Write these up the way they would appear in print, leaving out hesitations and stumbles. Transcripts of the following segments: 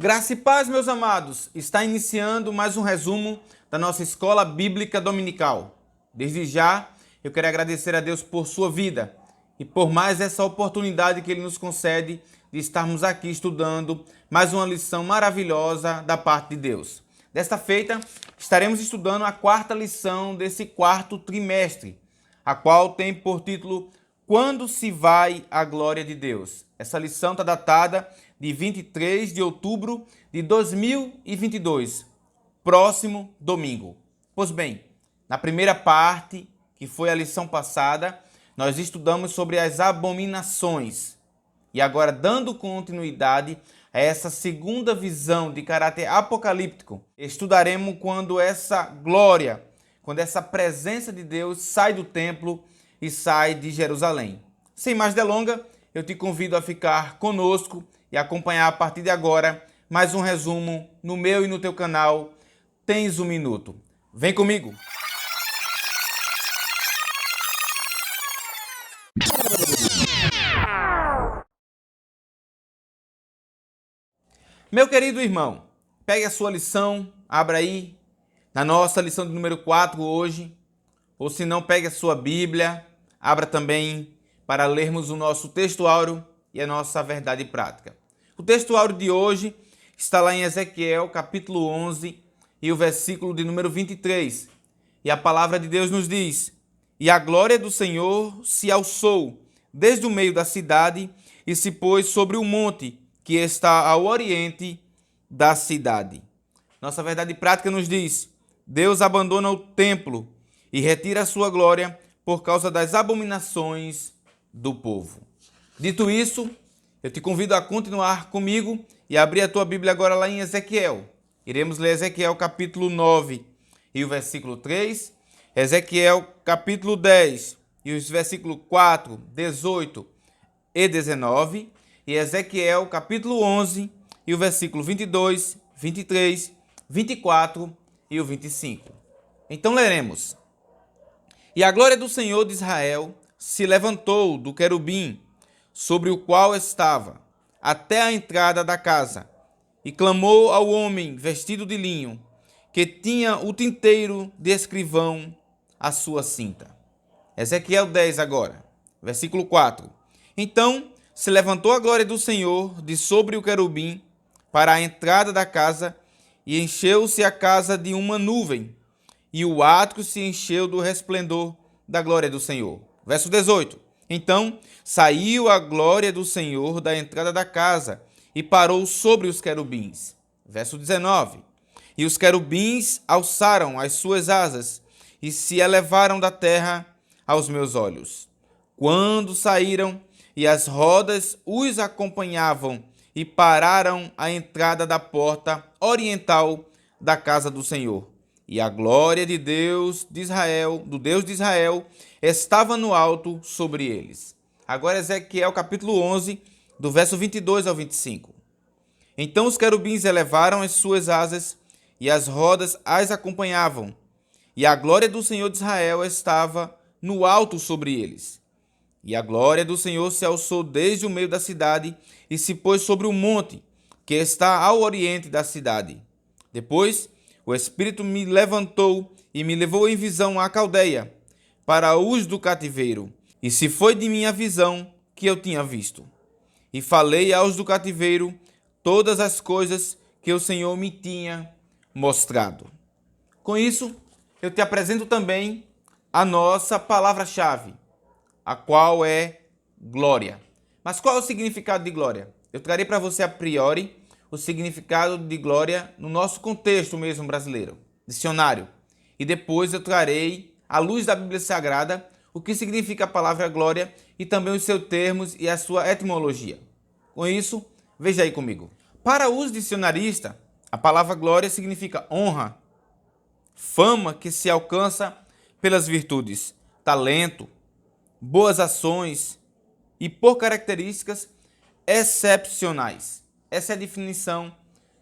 Graça e paz, meus amados. Está iniciando mais um resumo da nossa Escola Bíblica Dominical. Desde já, eu quero agradecer a Deus por sua vida e por mais essa oportunidade que Ele nos concede de estarmos aqui estudando mais uma lição maravilhosa da parte de Deus. Desta feita, estaremos estudando a quarta lição desse quarto trimestre, a qual tem por título Quando se vai a glória de Deus. Essa lição está datada de 23 de outubro de 2022, próximo domingo. Pois bem, na primeira parte, que foi a lição passada, nós estudamos sobre as abominações. E agora, dando continuidade a essa segunda visão de caráter apocalíptico, estudaremos quando essa glória, quando essa presença de Deus sai do templo e sai de Jerusalém. Sem mais delongas, eu te convido a ficar conosco e acompanhar a partir de agora mais um resumo no meu e no teu canal Tens um Minuto. Vem comigo! Meu querido irmão, pegue a sua lição, abra aí na nossa lição de número 4 hoje, ou se não, pegue a sua Bíblia, abra também para lermos o nosso texto áureo e a nossa verdade prática. O texto áureo de hoje está lá em Ezequiel, capítulo 11, e o versículo de número 23. E a palavra de Deus nos diz: E a glória do Senhor se alçou desde o meio da cidade e se pôs sobre o monte que está ao oriente da cidade. Nossa verdade prática nos diz: Deus abandona o templo e retira a sua glória por causa das abominações do povo. Dito isso, eu te convido a continuar comigo e abrir a tua Bíblia agora lá em Ezequiel. Iremos ler Ezequiel capítulo 9 e o versículo 3, Ezequiel capítulo 10 e os versículos 4, 18 e 19, e Ezequiel capítulo 11 e o versículo 22, 23, 24 e o 25. Então leremos. E a glória do Senhor de Israel se levantou do querubim sobre o qual estava, até a entrada da casa, e clamou ao homem vestido de linho, que tinha o tinteiro de escrivão à sua cinta. Ezequiel 10 agora, versículo 4. Então se levantou a glória do Senhor de sobre o querubim para a entrada da casa, e encheu-se a casa de uma nuvem, e o átrio se encheu do resplendor da glória do Senhor. Verso 18. Então saiu a glória do Senhor da entrada da casa e parou sobre os querubins. Verso 19. E os querubins alçaram as suas asas e se elevaram da terra aos meus olhos. Quando saíram, e as rodas os acompanhavam e pararam à entrada da porta oriental da casa do Senhor. E a glória de Deus de Israel, do Deus de Israel, estava no alto sobre eles. Agora Ezequiel capítulo 11, do verso 22 ao 25. Então os querubins elevaram as suas asas e as rodas as acompanhavam. E a glória do Senhor de Israel estava no alto sobre eles. E a glória do Senhor se alçou desde o meio da cidade e se pôs sobre o monte que está ao oriente da cidade. Depois o Espírito me levantou e me levou em visão à Caldeia, para os do cativeiro. E se foi de minha visão que eu tinha visto. E falei aos do cativeiro todas as coisas que o Senhor me tinha mostrado. Com isso, eu te apresento também a nossa palavra-chave, a qual é glória. Mas qual é o significado de glória? Eu trarei para você a priori o significado de glória no nosso contexto mesmo brasileiro, dicionário. E depois eu trarei, à luz da Bíblia Sagrada, o que significa a palavra glória e também os seus termos e a sua etimologia. Com isso, veja aí comigo. Para os dicionaristas, a palavra glória significa honra, fama que se alcança pelas virtudes, talento, boas ações e por características excepcionais. Essa é a definição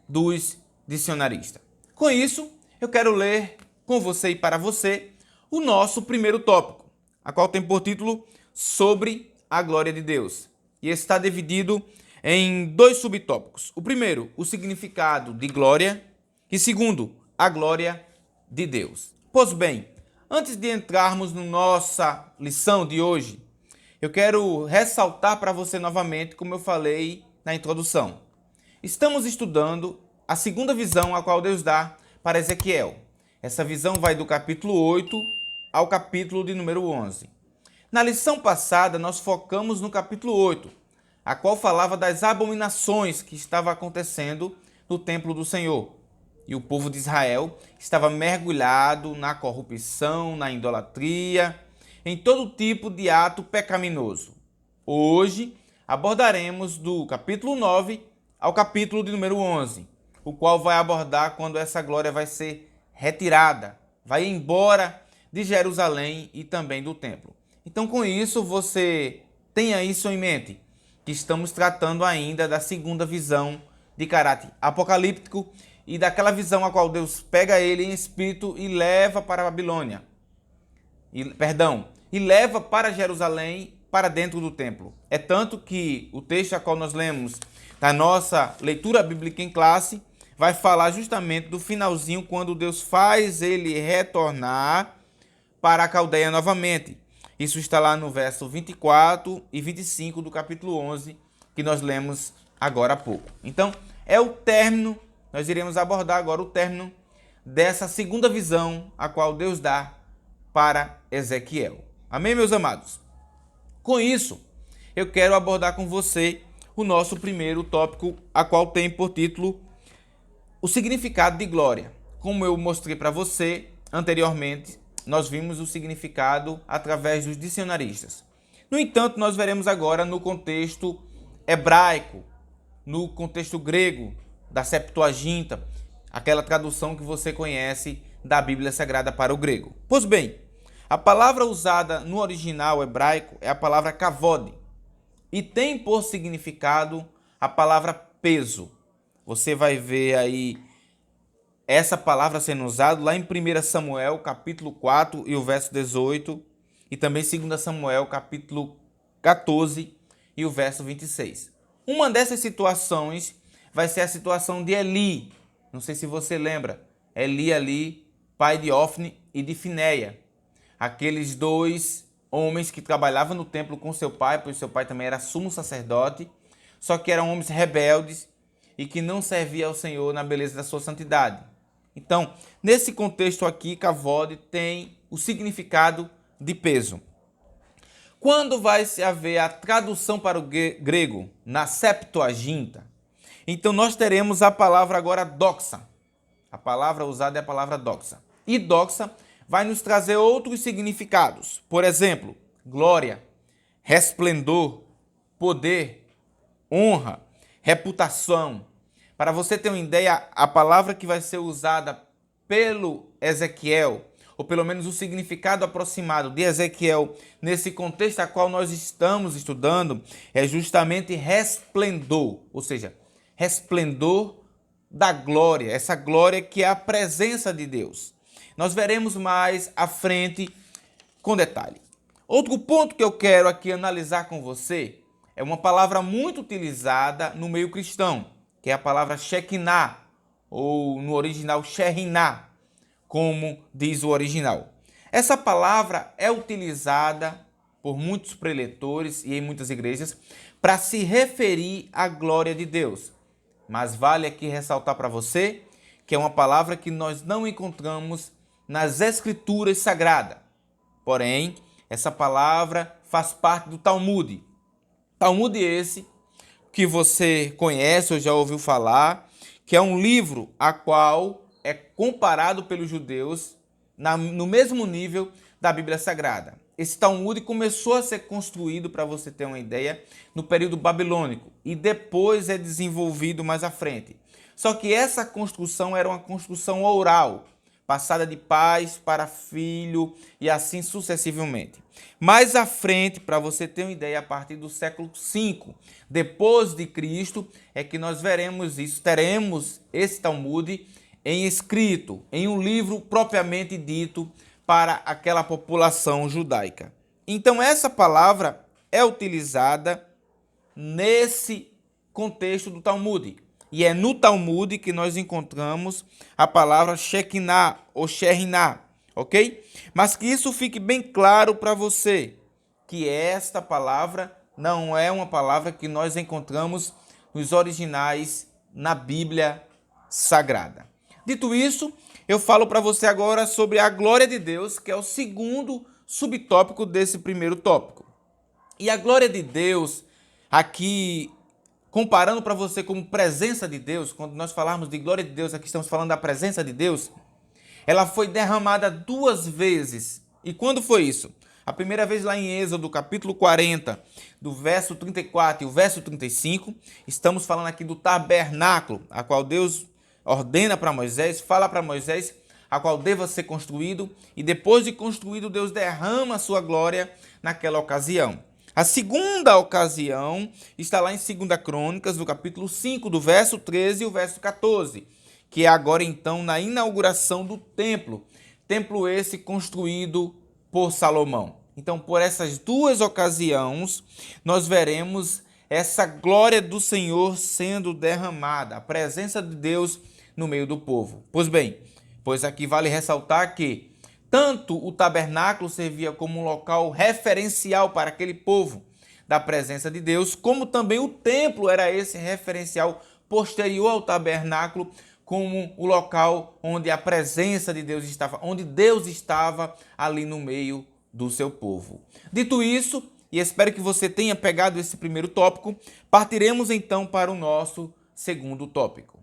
dos dicionaristas. Com isso, eu quero ler com você e para você o nosso primeiro tópico, a qual tem por título Sobre a Glória de Deus. E está dividido em dois subtópicos. O primeiro, o significado de glória, e segundo, a glória de Deus. Pois bem, antes de entrarmos na nossa lição de hoje, eu quero ressaltar para você novamente, como eu falei na introdução. Estamos estudando a segunda visão a qual Deus dá para Ezequiel. Essa visão vai do capítulo 8 ao capítulo de número 11. Na lição passada, nós focamos no capítulo 8, a qual falava das abominações que estavam acontecendo no templo do Senhor. E o povo de Israel estava mergulhado na corrupção, na idolatria, em todo tipo de ato pecaminoso. Hoje abordaremos do capítulo 9 ao capítulo de número 11, o qual vai abordar quando essa glória vai ser retirada, vai embora de Jerusalém e também do templo. Então, com isso, você tenha isso em mente, que estamos tratando ainda da segunda visão de caráter apocalíptico e daquela visão a qual Deus pega ele em espírito e leva para a Babilônia. E leva para Jerusalém, para dentro do templo. É tanto que o texto a qual nós lemos na nossa leitura bíblica em classe vai falar justamente do finalzinho, quando Deus faz ele retornar para a Caldeia novamente. Isso está lá no verso 24 e 25 do capítulo 11, que nós lemos agora há pouco. Então, é o término, nós iremos abordar agora o término dessa segunda visão a qual Deus dá para Ezequiel. Amém, meus amados? Com isso, eu quero abordar com você o nosso primeiro tópico, a qual tem por título o significado de glória. Como eu mostrei para você anteriormente, nós vimos o significado através dos dicionaristas. No entanto, nós veremos agora no contexto hebraico, no contexto grego, da Septuaginta, aquela tradução que você conhece da Bíblia Sagrada para o grego. Pois bem, a palavra usada no original hebraico é a palavra kavod e tem por significado a palavra peso. Você vai ver aí essa palavra sendo usada lá em 1 Samuel, capítulo 4 e o verso 18, e também 2 Samuel, capítulo 14 e o verso 26. Uma dessas situações vai ser a situação de Eli. Não sei se você lembra. Eli ali, pai de Ofni e de Finéia. Aqueles dois homens que trabalhavam no templo com seu pai, pois seu pai também era sumo sacerdote, só que eram homens rebeldes e que não serviam ao Senhor na beleza da sua santidade. Então, nesse contexto aqui, kavod tem o significado de peso. Quando vai se haver a tradução para o grego na Septuaginta, então nós teremos a palavra agora doxa. A palavra usada é a palavra doxa. E doxa vai nos trazer outros significados. Por exemplo, glória, resplendor, poder, honra, reputação. Para você ter uma ideia, a palavra que vai ser usada pelo Ezequiel, ou pelo menos o significado aproximado de Ezequiel nesse contexto a qual nós estamos estudando, é justamente resplendor, ou seja, resplendor da glória, essa glória que é a presença de Deus. Nós veremos mais à frente com detalhe. Outro ponto que eu quero aqui analisar com você é uma palavra muito utilizada no meio cristão, que é a palavra Shekinah, ou no original Sherinah, como diz o original. Essa palavra é utilizada por muitos preletores e em muitas igrejas para se referir à glória de Deus. Mas vale aqui ressaltar para você que é uma palavra que nós não encontramos nas Escrituras Sagradas. Porém, essa palavra faz parte do Talmud. Talmud esse que você conhece ou já ouviu falar, que é um livro a qual é comparado pelos judeus no mesmo nível da Bíblia Sagrada. Esse Talmud começou a ser construído, para você ter uma ideia, no período babilônico e depois é desenvolvido mais à frente. Só que essa construção era uma construção oral, passada de pai para filho e assim sucessivamente. Mais à frente, para você ter uma ideia, a partir do século V depois de Cristo, é que nós veremos isso, teremos esse Talmud em escrito, em um livro propriamente dito para aquela população judaica. Então essa palavra é utilizada nesse contexto do Talmud. E é no Talmud que nós encontramos a palavra Shekinah ou Sherinah, ok? Mas que isso fique bem claro para você, que esta palavra não é uma palavra que nós encontramos nos originais na Bíblia Sagrada. Dito isso, eu falo para você agora sobre a glória de Deus, que é o segundo subtópico desse primeiro tópico. E a glória de Deus, aqui, comparando para você como presença de Deus, quando nós falarmos de glória de Deus, aqui estamos falando da presença de Deus, ela foi derramada 2 vezes. E quando foi isso? A primeira vez lá em Êxodo, capítulo 40, do verso 34 e o verso 35, estamos falando aqui do tabernáculo, a qual Deus ordena para Moisés, fala para Moisés, a qual deva ser construído, e depois de construído, Deus derrama a sua glória naquela ocasião. A segunda ocasião está lá em 2 Crônicas, do capítulo 5, do verso 13 e o verso 14, que é agora então na inauguração do templo. Templo esse construído por Salomão. Então, por essas 2 ocasiões, nós veremos essa glória do Senhor sendo derramada, a presença de Deus no meio do povo. Pois bem, pois aqui vale ressaltar que tanto o tabernáculo servia como um local referencial para aquele povo da presença de Deus, como também o templo era esse referencial posterior ao tabernáculo, como o local onde a presença de Deus estava, onde Deus estava ali no meio do seu povo. Dito isso, e espero que você tenha pegado esse primeiro tópico, partiremos então para o nosso segundo tópico.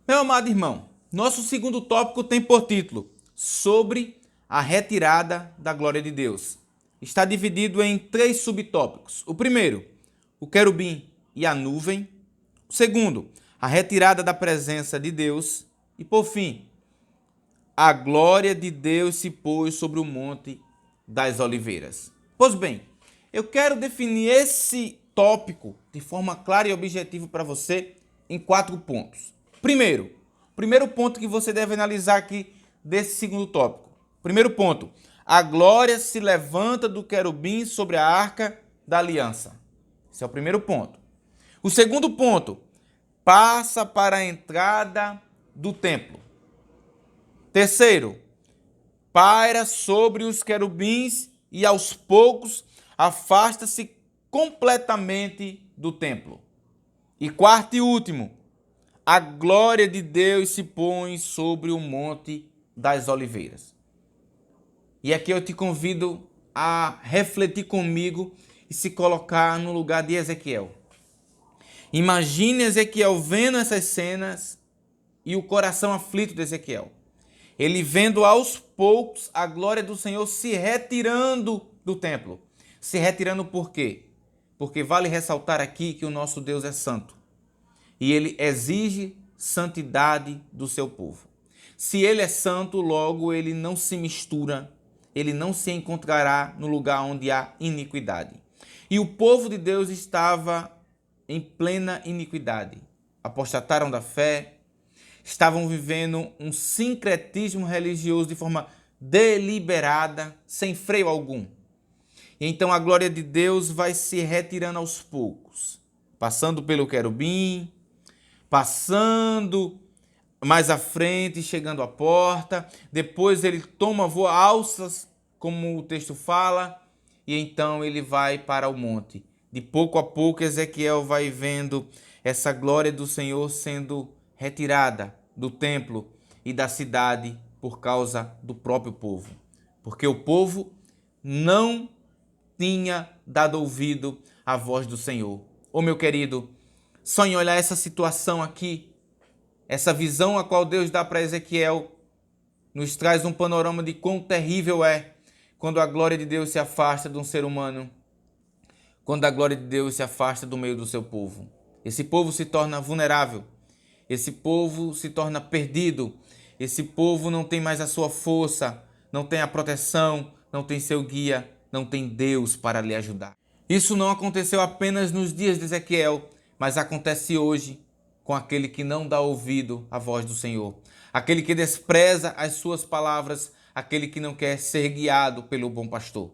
Meu amado irmão, nosso segundo tópico tem por título sobre a retirada da glória de Deus. Está dividido em 3 subtópicos. O primeiro, o querubim e a nuvem. O segundo, a retirada da presença de Deus. E por fim, a glória de Deus se pôs sobre o monte das oliveiras. Pois bem, eu quero definir esse tópico de forma clara e objetiva para você em 4 pontos. Primeiro ponto que você deve analisar aqui desse segundo tópico. Primeiro ponto, a glória se levanta do querubim sobre a arca da aliança. Esse é o primeiro ponto. O segundo ponto, passa para a entrada do templo. Terceiro, paira sobre os querubins e aos poucos afasta-se completamente do templo. E quarto e último, a glória de Deus se põe sobre o monte das oliveiras. E aqui eu te convido a refletir comigo e se colocar no lugar de Ezequiel. Imagine Ezequiel vendo essas cenas e o coração aflito de Ezequiel. Ele vendo aos poucos a glória do Senhor se retirando do templo. Se retirando por quê? Porque vale ressaltar aqui que o nosso Deus é santo. E ele exige santidade do seu povo. Se ele é santo, logo ele não se mistura, ele não se encontrará no lugar onde há iniquidade. E o povo de Deus estava em plena iniquidade. Apostataram da fé, estavam vivendo um sincretismo religioso de forma deliberada, sem freio algum. E então a glória de Deus vai se retirando aos poucos, passando pelo querubim, passando mais à frente, chegando à porta. Depois ele toma voo, alças, como o texto fala, e então ele vai para o monte. De pouco a pouco, Ezequiel vai vendo essa glória do Senhor sendo retirada do templo e da cidade por causa do próprio povo. Porque o povo não tinha dado ouvido à voz do Senhor. Ô meu querido, só em olhar essa situação aqui, essa visão a qual Deus dá para Ezequiel, nos traz um panorama de quão terrível é quando a glória de Deus se afasta de um ser humano, quando a glória de Deus se afasta do meio do seu povo. Esse povo se torna vulnerável, esse povo se torna perdido, esse povo não tem mais a sua força, não tem a proteção, não tem seu guia, não tem Deus para lhe ajudar. Isso não aconteceu apenas nos dias de Ezequiel, mas acontece hoje com aquele que não dá ouvido à voz do Senhor, aquele que despreza as suas palavras, aquele que não quer ser guiado pelo bom pastor.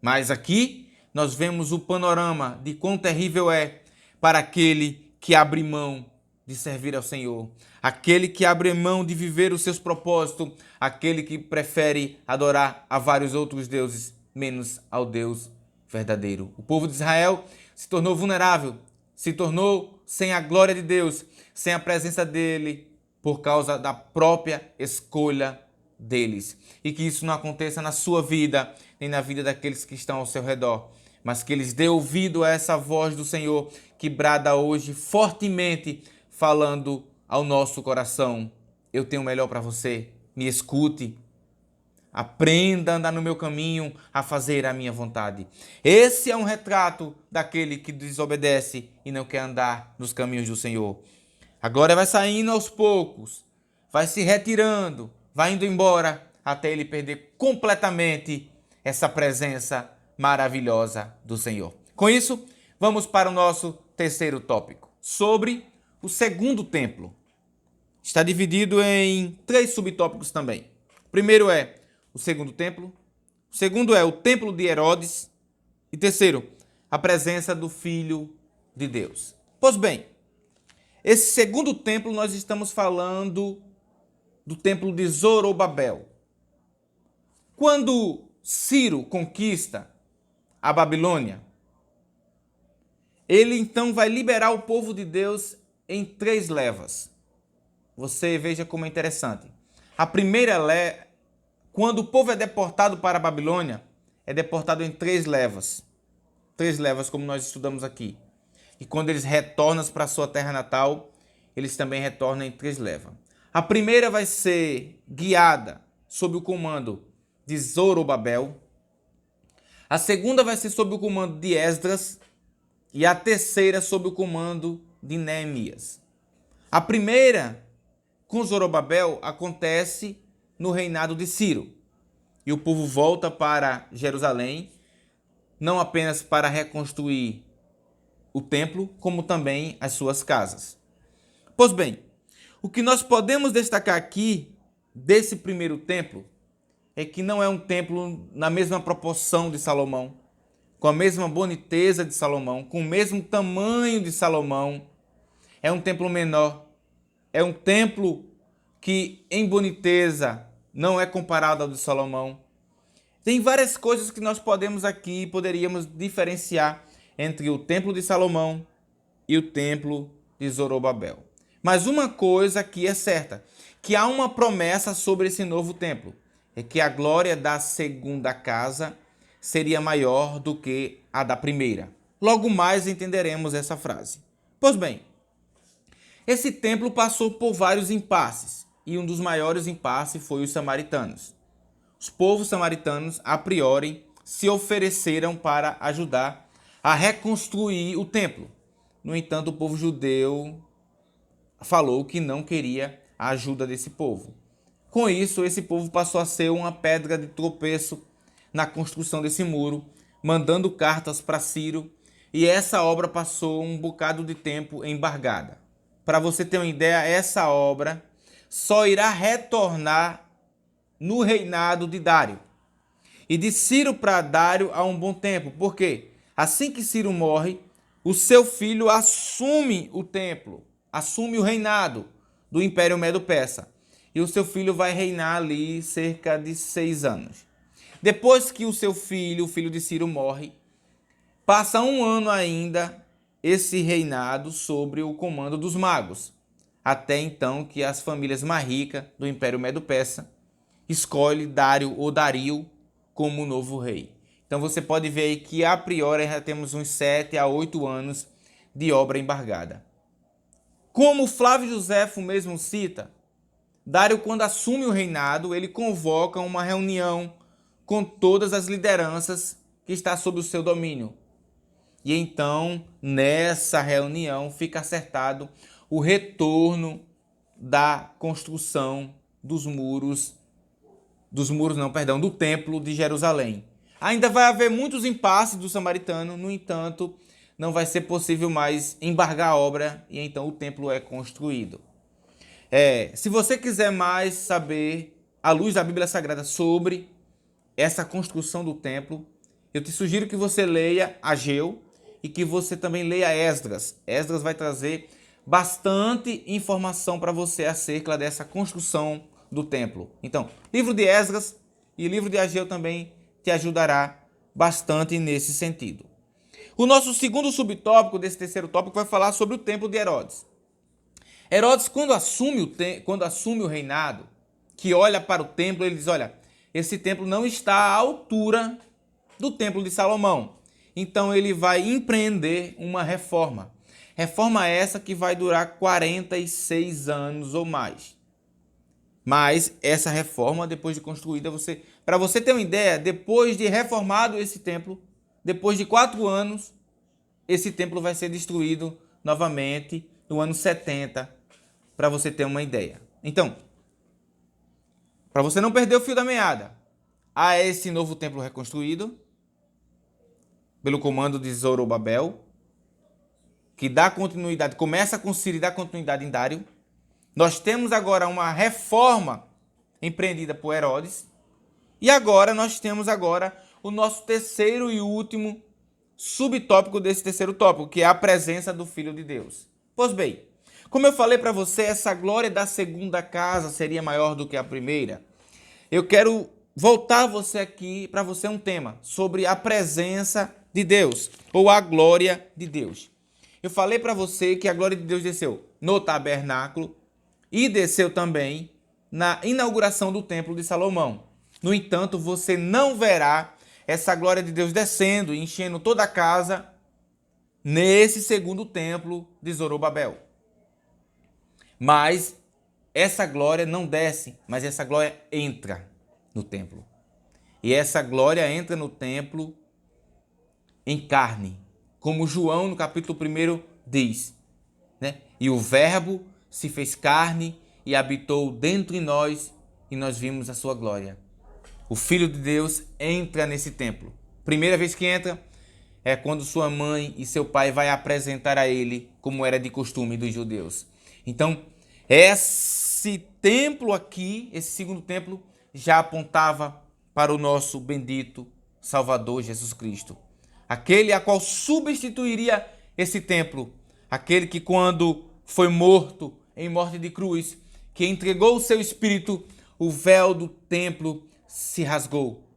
Mas aqui nós vemos o panorama de quão terrível é para aquele que abre mão de servir ao Senhor, aquele que abre mão de viver os seus propósitos, aquele que prefere adorar a vários outros deuses, menos ao Deus verdadeiro. O povo de Israel se tornou vulnerável, se tornou sem a glória de Deus, sem a presença dele, por causa da própria escolha deles. E que isso não aconteça na sua vida, nem na vida daqueles que estão ao seu redor, mas que eles dêem ouvido a essa voz do Senhor que brada hoje fortemente, falando ao nosso coração: eu tenho o melhor para você, me escute. Aprenda a andar no meu caminho, a fazer a minha vontade. Esse é um retrato daquele que desobedece e não quer andar nos caminhos do Senhor. A glória vai saindo aos poucos, vai se retirando, vai indo embora, até ele perder completamente essa presença maravilhosa do Senhor. Com isso, vamos para o nosso terceiro tópico, sobre o segundo templo. Está dividido em 3 subtópicos também. O primeiro é o segundo templo. O segundo é o templo de Herodes. E terceiro, a presença do Filho de Deus. Pois bem, esse segundo templo nós estamos falando do templo de Zorobabel. Quando Ciro conquista a Babilônia, ele então vai liberar o povo de Deus em 3 levas. Você veja como é interessante. A primeira leva, quando o povo é deportado para a Babilônia, é deportado em 3 levas. 3 levas, como nós estudamos aqui. E quando eles retornam para a sua terra natal, eles também retornam em 3 levas. A primeira vai ser guiada sob o comando de Zorobabel. A segunda vai ser sob o comando de Esdras. E a terceira sob o comando de Neemias. A primeira, com Zorobabel, acontece no reinado de Ciro. E o povo volta para Jerusalém, não apenas para reconstruir o templo, como também as suas casas. Pois bem, o que nós podemos destacar aqui desse primeiro templo é que não é um templo na mesma proporção de Salomão, com a mesma boniteza de Salomão, com o mesmo tamanho de Salomão. É um templo menor. É um templo que em boniteza não é comparado ao de Salomão. Tem várias coisas que nós poderíamos diferenciar entre o templo de Salomão e o templo de Zorobabel. Mas uma coisa que é certa, que há uma promessa sobre esse novo templo, é que a glória da segunda casa seria maior do que a da primeira. Logo mais entenderemos essa frase. Pois bem, esse templo passou por vários impasses, e um dos maiores impasses foi os samaritanos. Os povos samaritanos, a priori, se ofereceram para ajudar a reconstruir o templo. No entanto, o povo judeu falou que não queria a ajuda desse povo. Com isso, esse povo passou a ser uma pedra de tropeço na construção desse muro, mandando cartas para Ciro, e essa obra passou um bocado de tempo embargada. Para você ter uma ideia, essa obra só irá retornar no reinado de Dário. E de Ciro para Dário há um bom tempo. Por quê? Assim que Ciro morre, o seu filho assume o templo, assume o reinado do Império Medo-Persa. E o seu filho vai reinar ali cerca de 6 anos. Depois que o seu filho, o filho de Ciro, morre, passa 1 ano ainda esse reinado sobre o comando dos magos, até então que as famílias mais ricas do Império Medo-Persa escolhem Dário ou Dario como novo rei. Então você pode ver aí que a priori já temos uns 7 a 8 anos de obra embargada. Como Flávio Joséfo mesmo cita, Dário, quando assume o reinado, ele convoca uma reunião com todas as lideranças que está sob o seu domínio. E então, nessa reunião, fica acertado o retorno da construção do templo de Jerusalém. Ainda vai haver muitos impasses do samaritano, no entanto, não vai ser possível mais embargar a obra e então o templo é construído. Se você quiser mais saber, à luz da Bíblia Sagrada, sobre essa construção do templo, eu te sugiro que você leia Ageu, e que você também leia Esdras. Esdras vai trazer bastante informação para você acerca dessa construção do templo. Então, livro de Esdras e livro de Ageu também te ajudará bastante nesse sentido. O nosso segundo subtópico desse terceiro tópico vai falar sobre o templo de Herodes. Herodes, quando assume o reinado, que olha para o templo, ele diz, olha, esse templo não está à altura do templo de Salomão. Então ele vai empreender uma reforma. Reforma essa que vai durar 46 anos ou mais. Mas essa reforma, depois de construída, para você ter uma ideia, depois de reformado esse templo, depois de 4 anos, esse templo vai ser destruído novamente no ano 70, para você ter uma ideia. Então, para você não perder o fio da meada, há esse novo templo reconstruído pelo comando de Zorobabel, que dá continuidade, começa com Ciro e dá continuidade em Dário. Nós temos agora uma reforma empreendida por Herodes. E agora nós temos o nosso terceiro e último subtópico desse terceiro tópico, que é a presença do Filho de Deus. Pois bem, como eu falei para você, essa glória da segunda casa seria maior do que a primeira. Eu quero voltar você aqui para você um tema sobre a presença de Deus, ou a glória de Deus. Eu falei para você que a glória de Deus desceu no tabernáculo e desceu também na inauguração do templo de Salomão. No entanto, você não verá essa glória de Deus descendo e enchendo toda a casa nesse segundo templo de Zorobabel. Mas essa glória não desce, mas essa glória entra no templo. E essa glória entra no templo em carne, como João no capítulo 1 diz, né? E o verbo se fez carne e habitou dentro de nós e nós vimos a sua glória. O Filho de Deus entra nesse templo. Primeira vez que entra é quando sua mãe e seu pai vai apresentar a ele, como era de costume dos judeus. Então, esse templo aqui, esse segundo templo, já apontava para o nosso bendito Salvador Jesus Cristo. Aquele a qual substituiria esse templo. Aquele que quando foi morto em morte de cruz, que entregou o seu espírito, o véu do templo se rasgou,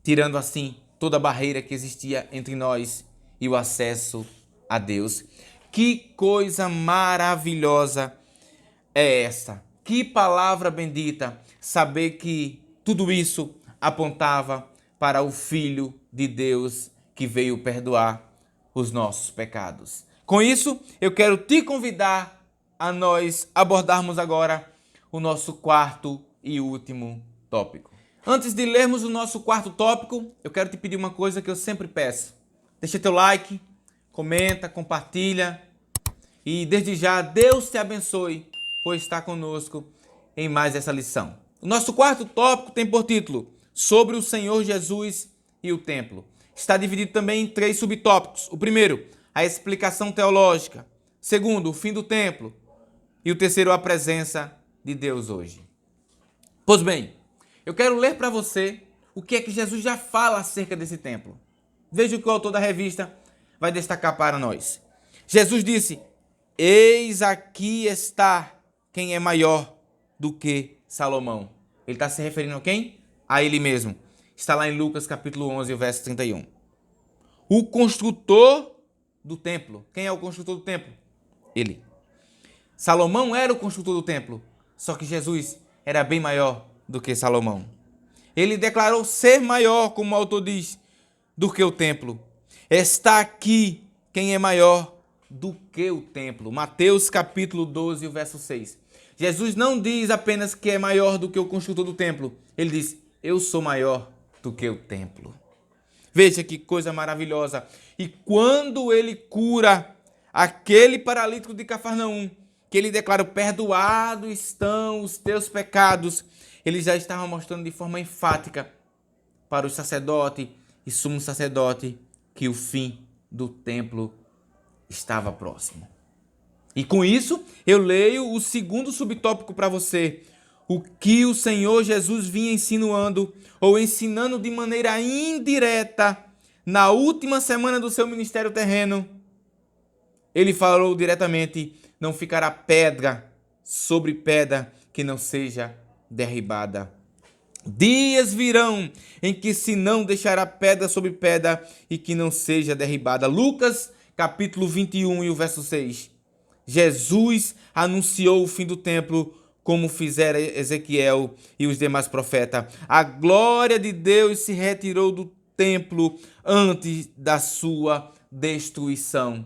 tirando assim toda a barreira que existia entre nós e o acesso a Deus. Que coisa maravilhosa é essa! Que palavra bendita saber que tudo isso apontava para o Filho de Deus que veio perdoar os nossos pecados. Com isso, eu quero te convidar a nós abordarmos agora o nosso quarto e último tópico. Antes de lermos o nosso quarto tópico, eu quero te pedir uma coisa que eu sempre peço. Deixa teu like, comenta, compartilha e desde já Deus te abençoe por estar conosco em mais essa lição. O nosso quarto tópico tem por título Sobre o Senhor Jesus e o Templo. Está dividido também em 3 subtópicos. O primeiro, a explicação teológica. Segundo, o fim do templo. E o terceiro, a presença de Deus hoje. Pois bem, eu quero ler para você o que é que Jesus já fala acerca desse templo. Veja o que o autor da revista vai destacar para nós. Jesus disse, eis aqui está quem é maior do que Salomão. Ele está se referindo a quem? A ele mesmo. Está lá em Lucas capítulo 11, verso 31. O construtor do templo. Quem é o construtor do templo? Ele. Salomão era o construtor do templo, só que Jesus era bem maior do que Salomão. Ele declarou ser maior, como o autor diz, do que o templo. Está aqui quem é maior do que o templo. Mateus capítulo 12, verso 6. Jesus não diz apenas que é maior do que o construtor do templo. Ele diz, eu sou maior do que o templo. Veja que coisa maravilhosa. E quando ele cura aquele paralítico de Cafarnaum, que ele declara, perdoados estão os teus pecados, ele já estava mostrando de forma enfática para o sacerdote e sumo sacerdote que o fim do templo estava próximo. E com isso, eu leio o segundo subtópico para você. O que o Senhor Jesus vinha insinuando ou ensinando de maneira indireta na última semana do seu ministério terreno, ele falou diretamente: não ficará pedra sobre pedra que não seja derribada. Dias virão em que se não deixará pedra sobre pedra e que não seja derribada. Lucas capítulo 21 e o verso 6. Jesus anunciou o fim do templo como fizera Ezequiel e os demais profetas. A glória de Deus se retirou do templo antes da sua destruição.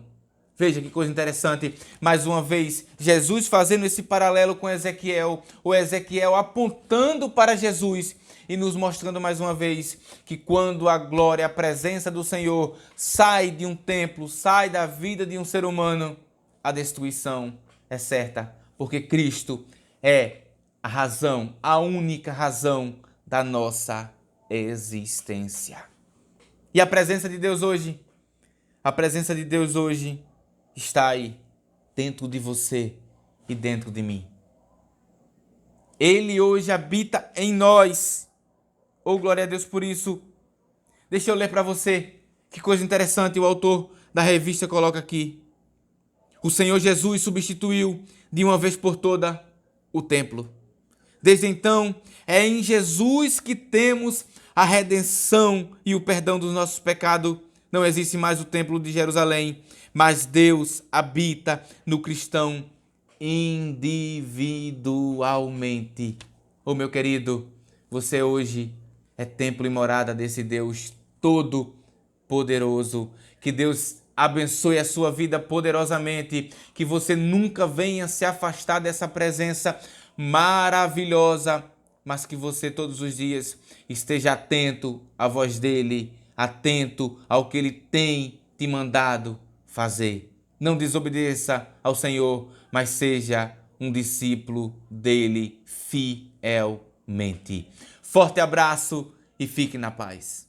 Veja que coisa interessante, mais uma vez, Jesus fazendo esse paralelo com Ezequiel, o Ezequiel apontando para Jesus e nos mostrando mais uma vez que quando a glória, a presença do Senhor sai de um templo, sai da vida de um ser humano, a destruição é certa, porque Cristo é a razão, a única razão da nossa existência. E a presença de Deus hoje? A presença de Deus hoje está aí, dentro de você e dentro de mim. Ele hoje habita em nós. Oh, glória a Deus por isso. Deixa eu ler para você. Que coisa interessante o autor da revista coloca aqui. O Senhor Jesus substituiu de uma vez por toda o templo. Desde então, é em Jesus que temos a redenção e o perdão dos nossos pecados. Não existe mais o templo de Jerusalém, mas Deus habita no cristão individualmente. Oh, meu querido, você hoje é templo e morada desse Deus todo-poderoso. Que Deus abençoe a sua vida poderosamente, que você nunca venha se afastar dessa presença maravilhosa, mas que você todos os dias esteja atento à voz dele, atento ao que ele tem te mandado fazer. Não desobedeça ao Senhor, mas seja um discípulo dele fielmente. Forte abraço e fique na paz.